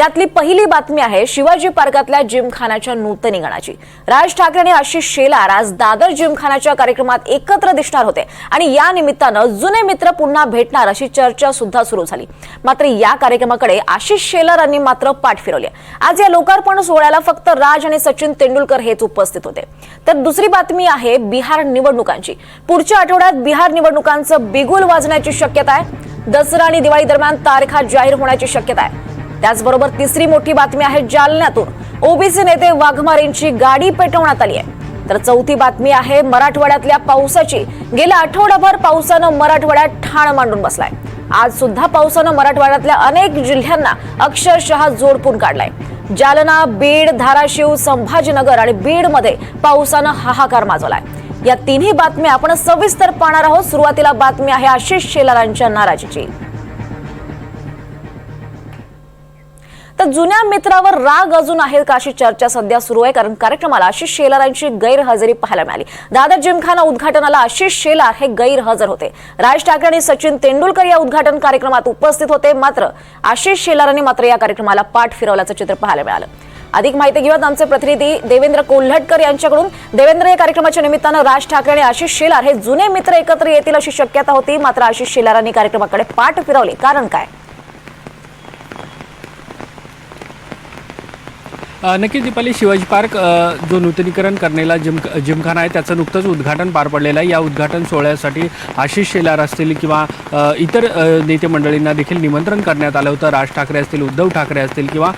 त्यातली पहिली बातमी आहे शिवाजी पार्कातल्या जिमखानाच्या नूतनीकरणाची। राज ठाकरे आणि आशिष शेलार आज दादर जिमखानाच्या कार्यक्रमात एकत्र दिसणार होते आणि या निमित्तानं जुने मित्र पुन्हा भेटणार अशी चर्चा सुद्धा सुरू झाली। मात्र या कार्यक्रमाकडे आशिष शेलारांनी मात्र पाठ फिरवली। आज या लोकार्पण सोहळ्याला फक्त राज आणि सचिन तेंडुलकर हेच उपस्थित होते। तर दुसरी बातमी आहे बिहार निवडणुकांची। पुढच्या आठवड्यात बिहार निवडणुकांचं बिगुल वाजण्याची शक्यता आहे। दसरा आणि दिवाळी दरम्यान तारखा जाहीर होण्याची शक्यता आहे। त्याचबरोबर तिसरी मोठी बातमी आहे जालन्यातून ओबीसी नेते वाघमारेंची गाडी पेटवण्यात आली आहे। तर चौथी बातमी आहे मराठवाड्यातल्या पावसाची। गेल्या आठवडाभर पावसानं मराठवाड्यात ठाण मांडून बसलाय। आज सुद्धा पावसानं मराठवाड्यातल्या अनेक जिल्ह्यांना अक्षरशः जोडपून काढलाय। जालना, बीड, धाराशिव, संभाजीनगर आणि बीडमध्ये पावसानं हाहाकार माजवलाय। या तिन्ही बातम्या आपण सविस्तर पाहणार आहोत। सुरुवातीला बातमी आहे आशिष शेलारांच्या नाराजीची। तर जुन्या मित्रावर राग अजून आहे का अशी चर्चा सध्या सुरू आहे, कारण कार्यक्रमाला आशिष शेलारांची गैरहजेरी पाहायला मिळाली। दादर जिमखाना उद्घाटनाला आशिष शेलार हे गैरहजर होते। राज ठाकरे आणि सचिन तेंडुलकर या उद्घाटन कार्यक्रमात उपस्थित होते, मात्र आशिष शेलारांनी मात्र या कार्यक्रमाला पाठ फिरवल्याचं चित्र पाहायला मिळालं। अधिक माहिती घेऊयात आमचे प्रतिनिधी देवेंद्र कोल्हटकर यांच्याकडून। देवेंद्र, या कार्यक्रमाच्या निमित्तानं राज ठाकरे आणि आशिष शेलार हे जुने मित्र एकत्र येतील अशी शक्यता होती, मात्र आशिष शेलारांनी कार्यक्रमाकडे पाठ फिरवली, कारण काय? नक्कीच दीपाली, शिवाजी पार्क जो नूतनीकरण करण्याला जिमखाना आहे त्याचं नुकतंच उद्घाटन पार पडलेलं आहे। या उद्घाटन सोहळ्यासाठी आशिष शेलार असतील किंवा इतर नेते मंडळींना देखील निमंत्रण करण्यात आलं होतं। राज ठाकरे असतील, उद्धव ठाकरे असतील किंवा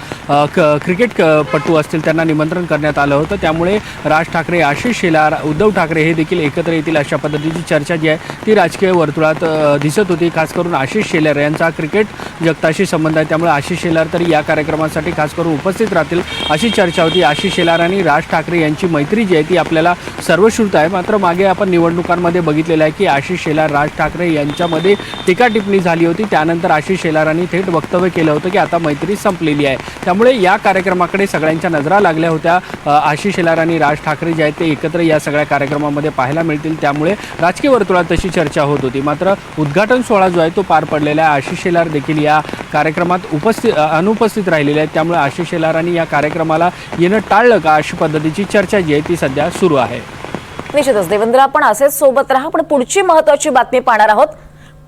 क्रिकेटपटू असतील, त्यांना निमंत्रण करण्यात आलं होतं। त्यामुळे राज ठाकरे, आशिष शेलार, उद्धव ठाकरे हे देखील एकत्र येतील अशा पद्धतीची चर्चा जी आहे ती राजकीय वर्तुळात दिसत होती। खास करून आशिष शेलार यांचा क्रिकेट जगताशी संबंध आहे, त्यामुळे आशिष शेलार तरी या कार्यक्रमासाठी खास करून उपस्थित राहतील अशी चर्चा होती। आशिष शेलार आणि राज ठाकरे यांची मैत्री जी आहे ती आपल्याला सर्वश्रुत आहे। मात्र मागे आपण निवडणुकांमध्ये बघितलेलं आहे की आशिष शेलार, राज ठाकरे यांच्यामध्ये टीका टिप्पणी झाली होती। त्यानंतर आशिष शेलारांनी थेट वक्तव्य केलं होतं की आता मैत्री संपलेली आहे। त्यामुळे या कार्यक्रमाकडे सगळ्यांच्या नजरा लागल्या होत्या। आशिष शेलार आणि राज ठाकरे जे आहेत ते एकत्र या सगळ्या कार्यक्रमामध्ये पाहायला मिळतील, त्यामुळे राजकीय वर्तुळात तशी चर्चा होत होती। मात्र उद्घाटन सोहळा जो आहे तो पार पडलेला आहे। आशिष शेलार देखील या कार्यक्रमात अनुपस्थित राहिलेले आहेत, त्यामुळे आशिष शेलारांनी या कार्यक्रमाला येणं टाळलं का अशी पद्धतीची चर्चा जी आहे ती सध्या सुरू आहे। निश्चितच देवेंद्र, आपण असेच सोबत राहा। पण पुढची महत्त्वाची बातमी पाहणार आहोत।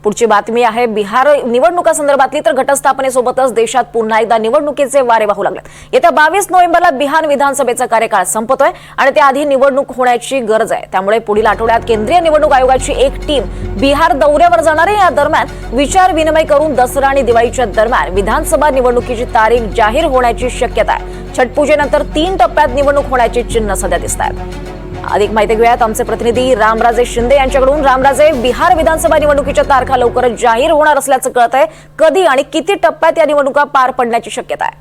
पुढची बातमी आहे बिहार निवडणुका संदर्भातली। तर घटस्थापनेसोबतच देशात पुन्हा एकदा निवडणुकीचे वारे वाहू लागलेत। येत्या 22 नोव्हेंबरला बिहार विधानसभेचा कार्यकाळ संपतोय आणि त्याआधी निवडणूक होण्याची गरज आहे। त्यामुळे पुढील आठवड्यात केंद्रीय निवडणूक आयोगाची एक टीम बिहार दौऱ्यावर जाणार आहे। या दरम्यान विचार विनिमय करून दसरा आणि दिवाळीच्या दरम्यान विधानसभा निवडणुकीची तारीख जाहीर होण्याची शक्यता आहे। छटपूजेनंतर 3 टप्प्यात निवडणूक होण्याची चिन्ह सध्या दिसत आहेत। अधिक माहिती घेऊयात आमचे प्रतिनिधी रामराजे शिंदे यांच्याकडून। रामराजे, बिहार विधानसभा निवडणुकीच्या तारखा लवकरच जाहीर होणार असल्याचं कळत आहे। कधी आणि किती टप्प्यात या निवडणुका पार पडण्याची शक्यता आहे?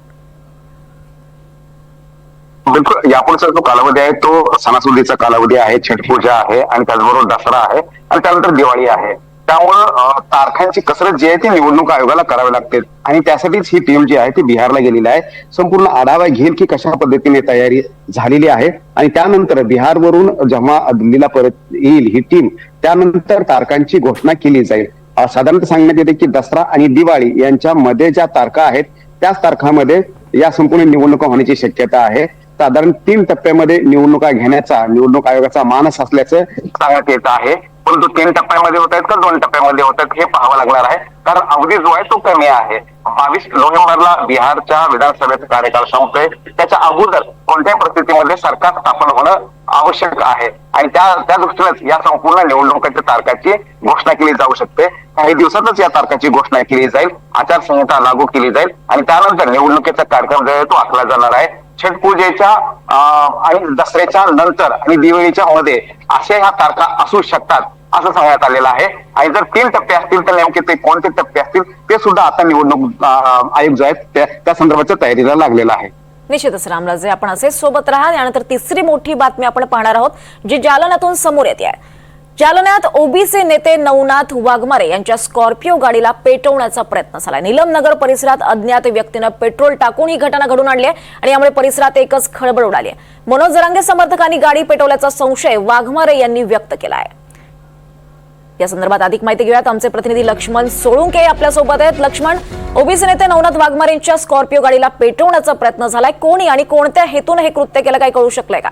बिलकुल, यापुढचा जो कालावधी आहे तो सणासुदीचा कालावधी आहे। छटपूजा आहे आणि त्याचबरोबर दसरा आहे आणि त्यानंतर दिवाळी आहे। त्यामुळं तारखांची कसरत जी आहे ती निवडणूक आयोगाला करावी लागते आणि त्यासाठीच ही टीम जी आहे ती बिहारला गेलेली आहे। संपूर्ण आढावा घेईल की कशा पद्धतीने तयारी झालेली आहे आणि त्यानंतर बिहारवरून जेव्हा दिल्लीला परत येईल ही टीम, त्यानंतर तारखांची घोषणा केली जाईल। साधारणतः सांगण्यात येते की दसरा आणि दिवाळी यांच्यामध्ये ज्या तारखा आहेत त्याच तारखांमध्ये या संपूर्ण निवडणुका होण्याची शक्यता आहे। साधारण 3 टप्प्यामध्ये निवडणुका घेण्याचा निवडणूक आयोगाचा मानस असल्याचं सांगण्यात येत आहे। परंतु 3 टप्प्यामध्ये होत आहेत का 2 टप्प्यामध्ये होत आहेत हे पाहावं लागणार आहे, कारण अवधी जो आहे तो कमी आहे। 22 नोव्हेंबरला बिहारच्या विधानसभेचा कार्यकाळ संपतोय। त्याच्या अगोदर कोणत्याही परिस्थितीमध्ये सरकार स्थापन होणं आवश्यक आहे आणि त्या दृष्टीनेच या संपूर्ण निवडणुकांच्या तारखाची घोषणा केली जाऊ शकते। काही दिवसातच या तारखाची घोषणा केली जाईल, आचारसंहिता लागू केली जाईल आणि त्यानंतर निवडणुकीचा कार्यक्रम जो आहे तो आखला जाणार आहे। छटपूजेच्या आणि दसऱ्याच्या नंतर आणि दिवाळीच्या मध्ये अशा ह्या तारखा असू शकतात असं सांगण्यात आलेलं आहे। आणि जर 3 टप्पे असतील तर नेमके ते कोणते टप्पे असतील ते सुद्धा आता निवडणूक आयोग जो आहे त्या संदर्भाच्या तयारीला लागलेला आहे। निश्चितच रामराजे, आपण असेच सोबत राहा। यानंतर तिसरी मोठी बातमी आपण पाहणार आहोत जी जालन्यातून समोर येते आहे। जालन्यात ओबीसी नेते नवनाथ वाघमारे यांच्या स्कॉर्पिओ गाडीला पेटवण्याचा प्रयत्न झाला। नीलमनगर परिसरात अज्ञात व्यक्तीने पेट्रोल टाकून ही घटना घडून आणली आहे आणि यामुळे परिसरात एकच खळबळ उडाली आहे। मनोज जरांगे समर्थकांनी गाडी पेटवल्याचा संशय वाघमारे यांनी व्यक्त केला आहे। या संदर्भात अधिक माहिती घेऊयात. आमचे प्रतिनिधी लक्ष्मण सोळुंके आपल्यासोबत आहेत. लक्ष्मण, ओबीसी नेते नवनाथ वाघमारेंच्या स्कॉर्पिओ गाडीला पेटवण्याचा प्रयत्न झालाय. कोणी आणि कोणत्या हेतून हे कृत्य केलं, काही कळू शकलंय का?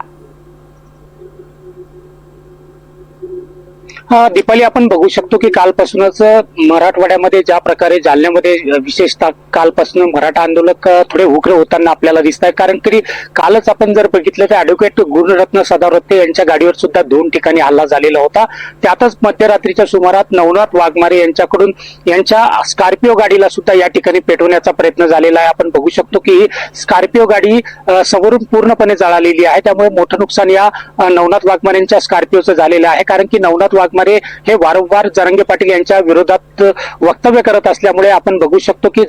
दीपाली, आपण बघू शकतो की कालपासूनच मराठवाड्यामध्ये ज्या प्रकारे जालन्यामध्ये विशेषतः कालपासून मराठा आंदोलक थोडे उग्र होताना आपल्याला दिसत आहे. कारण की कालच आपण जर बघितलं तर ऍडव्होकेट गुणरत्न सदावर्ते यांच्या गाडीवर सुद्धा 2 ठिकाणी हल्ला झालेला होता. त्यातच मध्यरात्रीच्या सुमारात नवनाथ वाघमारे यांच्याकडून यांच्या स्कॉर्पिओ गाडीला सुद्धा या ठिकाणी पेटवण्याचा प्रयत्न झालेला आहे. आपण बघू शकतो की ही स्कॉर्पिओ गाडी समोरून पूर्णपणे जळालेली आहे. त्यामुळे मोठं नुकसान या नवनाथ वाघमारे यांच्या स्कॉर्पिओचं झालेलं आहे. कारण की नवनाथ वाघमारे हे वारंवार जरांगे पाटील यांच्या विरोधात वक्तव्य करत असल्यामुळे आपण बघू शकतो की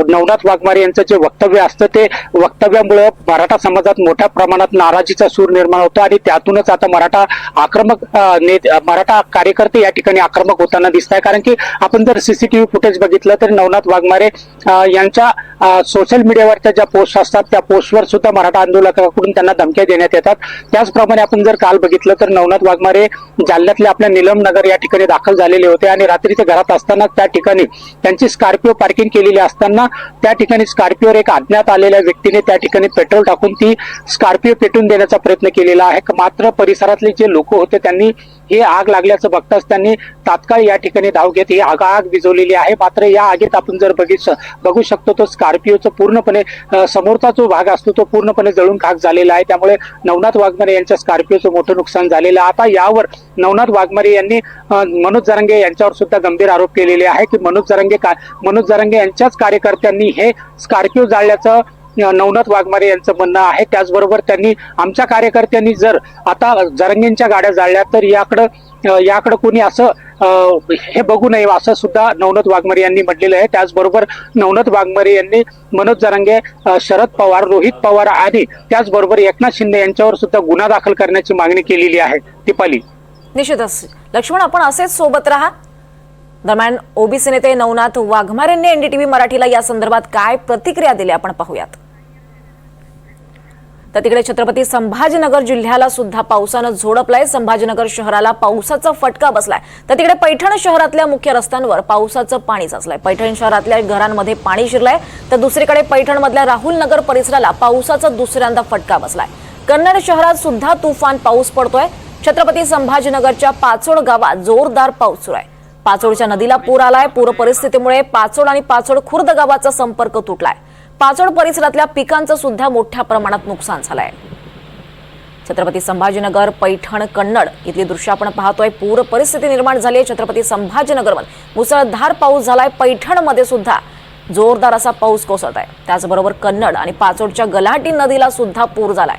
नवनाथ वाघमारे यांचं जे वक्तव्य असतं ते वक्तव्यामुळे मराठा समाजात मोठ्या प्रमाणात नाराजीचा सूर निर्माण होतो आणि त्यातूनच आता मराठा कार्यकर्ते या ठिकाणी आक्रमक होताना दिसत आहे. कारण की आपण जर सीसीटीव्ही फुटेज बघितलं तर नवनाथ वाघमारे यांच्या सोशल मीडियावरच्या ज्या पोस्ट असतात त्या पोस्टवर सुद्धा मराठा आंदोलकांकडून त्यांना धमक्या देण्यात येतात. त्याचप्रमाणे आपण जर काल बघितलं तर नवनाथ वाघमारे जालन्यातल्या आपल्या निलम नगर या ठिकाणी दाखल झालेले होते आणि रात्री ते घरात असताना त्या ठिकाणी त्यांची स्कॉर्पिओ पार्किंग केलेली असताना त्या ठिकाणी स्कॉर्पिओवर एक अज्ञात आलेल्या व्यक्तीने त्या ठिकाणी पेट्रोल टाकून ती स्कॉर्पिओ पेटवून देण्याचा प्रयत्न केलेला आहे. मात्र परिसरातले जे लोक होते त्यांनी हे आग लागल्याचं बघताच त्यांनी तात्काळ या ठिकाणी धाव घेत ही आग विझवलेली आहे. मात्र या आगीत आपण जर बघू शकतो तो स्कॉर्पिओचा पूर्णपणे समोरचा जो भाग असतो तो पूर्णपणे जळून खाक झालेला आहे. त्यामुळे नवनाथ वाघमारे यांच्या स्कॉर्पिओचं मोठं नुकसान झालेलं आहे. आता यावर नवनाथ वाघमारे यांनी मनोज जरांगे यांच्यावर सुद्धा गंभीर आरोप केलेले आहे की मनोज जरांगे यांच्याच कार्यकर्त्यांनी हे स्कॉर्पिओ जाळल्याचं नवनाथ वाघमारे यांचं म्हणणं आहे. त्याचबरोबर त्यांनी आमच्या कार्यकर्त्यांनी जर आता जरांगेंच्या गाड्या जाळल्या तर याकडं कोणी असं हे बघू नये असं सुद्धा नवनाथ वाघमारे यांनी म्हटलेलं आहे. त्याचबरोबर नवनाथ वाघमारे यांनी मनोज जरांगे, शरद पवार, रोहित पवार आणि त्याचबरोबर एकनाथ शिंदे यांच्यावर सुद्धा गुन्हा दाखल करण्याची मागणी केलेली आहे. दीपाली, निश्चितच लक्ष्मण, आपण असेच सोबत राहा. दरम्यान ओबीसी नेते नवनाथ वाघमारेंनी एनडीटीव्ही मराठीला या संदर्भात काय प्रतिक्रिया दिली आपण पाहूयात. तर तिकडे छत्रपती संभाजीनगर जिल्ह्याला सुद्धा पावसानं झोडपलाय. संभाजीनगर शहराला पावसाचा फटका बसलाय. तर तिकडे पैठण शहरातल्या मुख्य रस्त्यांवर पावसाचं पाणी साचलंय. पैठण शहरातल्या घरांमध्ये पाणी शिरलंय. तर दुसरीकडे पैठण मधल्या राहुल नगर परिसराला पावसाचा दुसऱ्यांदा फटका बसलाय. कन्नड शहरात सुद्धा तुफान पाऊस पडतोय. छत्रपती संभाजीनगरच्या पाचोड गावात जोरदार पाऊस सुरू आहे. पाचोडच्या नदीला पूर आलाय. पूर परिस्थितीमुळे पाचोड आणि पाचोड खुर्द गावाचा संपर्क तुटलाय. पाचोड परिसरातल्या पिकांचं सुद्धा मोठ्या प्रमाणात नुकसान झालंय. छत्रपती संभाजीनगर, पैठण, कन्नड इथली दृश्य आपण पाहतोय. पूर परिस्थिती निर्माण झाली आहे. छत्रपती संभाजीनगरमध्ये मुसळधार पाऊस झालाय. पैठणमध्ये सुद्धा जोरदार असा पाऊस कोसळत आहे. त्याचबरोबर कन्नड आणि पाचोडच्या गलाटी नदीला सुद्धा पूर झालाय.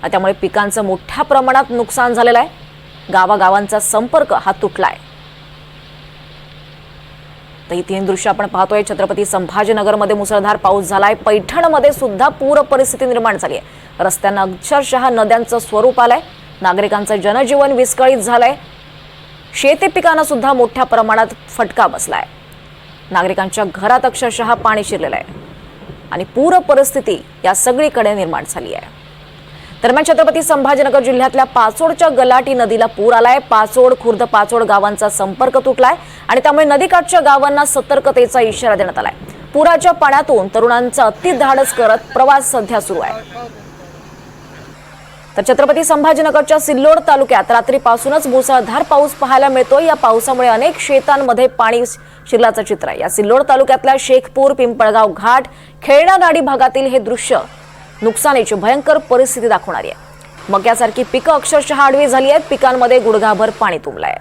त्यामुळे पिकांचं मोठ्या प्रमाणात नुकसान झालेलं आहे. गावागावांचा संपर्क हा तुटलाय. तर ही 3 दृश्य आपण पाहतोय. छत्रपती संभाजीनगरमध्ये मुसळधार पाऊस झालाय. पैठणमध्ये सुद्धा पूर परिस्थिती निर्माण झाली आहे. रस्त्यांना अक्षरशः नद्यांचं स्वरूप आलंय. नागरिकांचं जनजीवन विस्कळीत झालंय. शेती पिकांना सुद्धा मोठ्या प्रमाणात फटका बसलाय. नागरिकांच्या घरात अक्षरशः पाणी शिरलेलं आहे आणि पूर परिस्थिती या सगळीकडे निर्माण झाली आहे. दरम्यान छत्रपती संभाजीनगर जिल्ह्यातल्या पाचोडच्या गलाटी नदीला पूर आलाय. पाचोड, खुर्द, पाचोड गावांचा संपर्क तुटलाय आणि त्यामुळे नदीकाठच्या गावांना सतर्कतेचा इशारा देण्यात आलाय. पुराच्या पाण्यातून तरुणांचा अतिधाडस करत प्रवास सध्या सुरू आहे. तर छत्रपती संभाजीनगरच्या सिल्लोड तालुक्यात रात्रीपासूनच मुसळधार पाऊस पाहायला मिळतोय. या पावसामुळे अनेक शेतांमध्ये पाणी शिरल्याचं चित्र आहे. या सिल्लोड तालुक्यातल्या शेखपूर, पिंपळगाव घाट, खेळणानाडी भागातील हे दृश्य नुकसानीची भयंकर परिस्थिती दाखवणारी आहे. मक्यासारखी पिकं अक्षरशः आडवी झाली आहेत. पिकांमध्ये गुडघाभर पाणी तुंबलंय.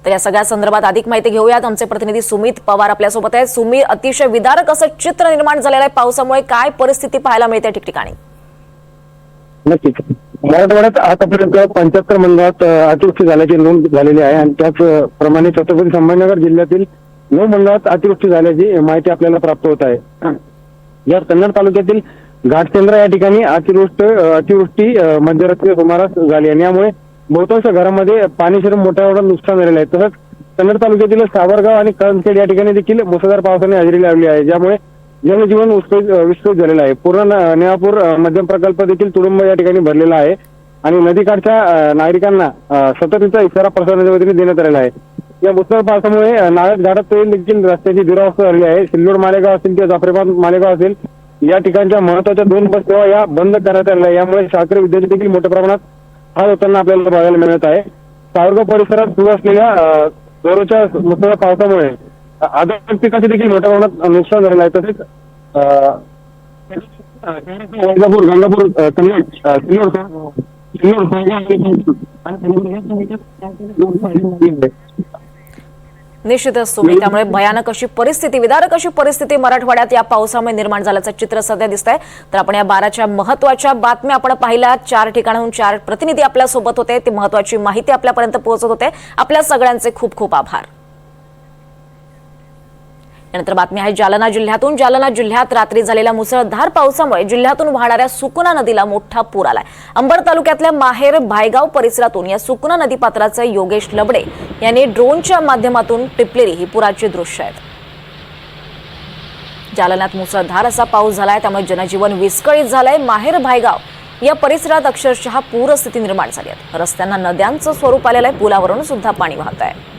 तर या सगळ्या संदर्भात अधिक माहिती घेऊयात. आमचे प्रतिनिधी सुमित पवार आपल्यासोबत आहेत. सुमित, अतिशय विदारक असं चित्र निर्माण झालेलं आहे. पावसामुळे काय परिस्थिती पाहायला मिळते ठिकठिकाणी? नक्कीच मराठवाड्यात आतापर्यंत 75 मंडळात अतिवृष्टी झाल्याची नोंद झालेली आहे आणि त्याचप्रमाणे छत्रपती संभाजीनगर जिल्ह्यातील 9 मंडळात अतिवृष्टी झाल्याची माहिती आपल्याला प्राप्त होत आहे. या कन्नड तालुक्यातील घाटकेंद्र या ठिकाणी अतिवृष्टी मध्यरात्री सुमारास झाली आणि यामुळे बहुतांश घरामध्ये पाणी शिरून मोठ्या प्रमाणात नुकसान झालेलं आहे. तसंच कन्नड तालुक्यातील सावरगाव आणि कळमखेड या ठिकाणी देखील मुसळधार पावसाने हजेरी लावली आहे, ज्यामुळे जनजीवन विस्कळीत झालेलं आहे. पूर्ण नेवापूर मध्यम प्रकल्प देखील तुडुंब या ठिकाणी भरलेला आहे. आणि नदीकाठच्या नागरिकांना सतर्कतेचा इशारा प्रशासनाच्या वतीने देण्यात आलेला आहे. या मुसळधार पावसामुळे नाळ्यात गाडात देखील रस्त्याची दुरावस्था झाली आहे. सिल्लोड मालेगाव असेल किंवा जाफराबाद मालेगाव असेल या ठिकाणच्या महत्वाच्या 2 बस सेवा या बंद करण्यात आलेल्या आहे. यामुळे शाळकरी विद्यार्थी देखील मोठ्या प्रमाणात हाल होताना आपल्याला बघायला मिळत आहे. सावरगाव परिसरात सुरू असलेल्या दररोजच्या मुसळधार पावसामुळे आधार पिकाचे देखील मोठ्या प्रमाणात नुकसान झालेलं आहे. तसेच वैजापूर, गंगापूर, निश्चितच तुम्ही त्यामुळे भयानक अशी परिस्थिती, विदारक अशी परिस्थिती मराठवाड्यात या पावसामुळे निर्माण झाल्याचं चित्र सध्या दिसतंय. तर आपण या 12च्या महत्वाच्या बातम्या आपण पाहिल्या. 4 ठिकाणाहून 4 प्रतिनिधी आपल्या सोबत होते. ती महत्वाची माहिती आपल्यापर्यंत पोहोचत होते. आपल्या सगळ्यांचे खूप खूप आभार. यानंतर बातमी आहे जालना जिल्ह्यातून. जालना जिल्ह्यात रात्री झालेल्या मुसळधार पावसामुळे जिल्ह्यातून वाहणाऱ्या सुकना नदीला मोठा पूर आलाय. अंबड तालुक्यातल्या माहेर भायगाव परिसरातून या सुकना नदीपात्राचे योगेश लबडे यांनी ड्रोनच्या माध्यमातून टिपलेली ही पुराची दृश्य आहेत. जालन्यात मुसळधार असा पाऊस झालाय, त्यामुळे जनजीवन विस्कळीत झालंय. माहेर भायगाव या परिसरात अक्षरशः पूरस्थिती निर्माण झाली आहे. रस्त्यांना नद्यांचं स्वरूप आलेलं आहे. पुलावरून सुद्धा पाणी वाहत आहे.